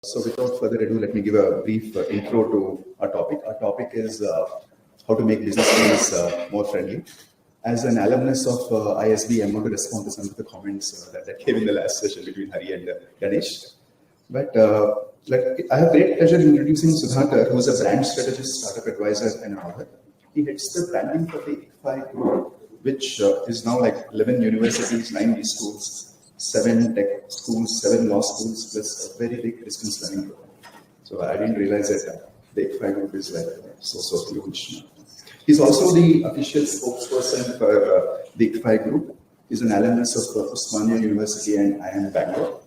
So without further ado, let me give a brief intro to our topic. Our topic is how to make business skills more friendly. As an alumnus of ISB, I'm going to respond to some of the comments that came in the last session between Hari and Ganesh. But I have great pleasure in introducing Sudhakar, who is a brand strategist, startup advisor, and author. He heads the branding for the ICFI group, which is now like 11 universities, 9 B schools, 7 tech schools, 7 law schools, plus a very big distance learning program. So I didn't realize that the ICFI group is like so huge. He's also the official spokesperson for the ICFI group. He's an alumnus of Osmania University and IIM Bangalore.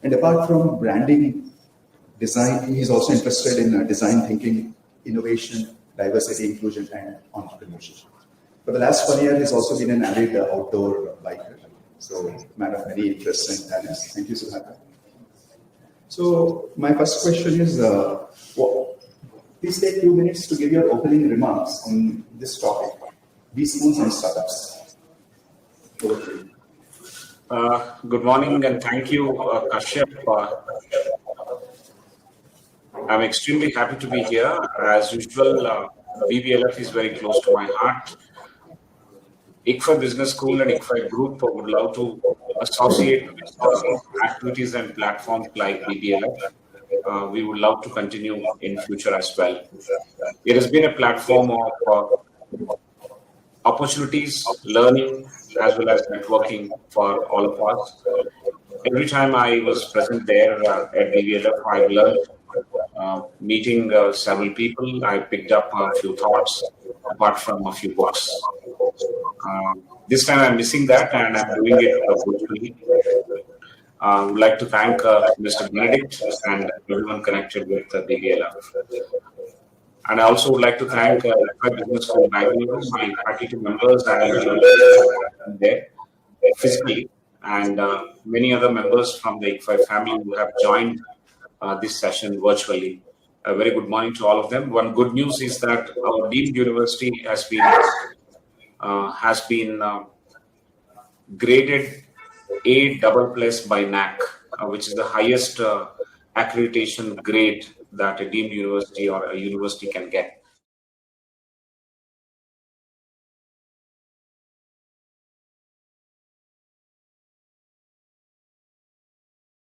And apart from branding, design, he's also interested in design thinking, innovation, diversity, inclusion, and entrepreneurship. For the last 1 year, he's also been an avid outdoor biker. So, man of many interests and talents. Thank you, Sudhakar. So, my first question is, please take 2 minutes to give your opening remarks on this topic, B schools and startups. Over to you. Good morning and thank you, Kashyap. I'm extremely happy to be here. As usual, BBLF is very close to my heart. ICFI Business School and ICFI Group would love to associate with activities and platforms like BBLF. We would love to continue in future as well. It has been a platform of opportunities, learning, as well as networking for all of us. Every time I was present there at BBLF, I learned. Meeting several people, I picked up a few thoughts apart from a few books. This time I'm missing that and I'm doing it virtually. I would like to thank Mr. Benedict and everyone connected with BBLF. And I also would like to thank ICFI Business School Bangalore, my faculty members and there physically, and many other members from the ICFI family who have joined this session virtually. A very good morning to all of them. One good news is that our deemed university has been graded A++ by NAC, which is the highest accreditation grade that a deemed university or a university can get.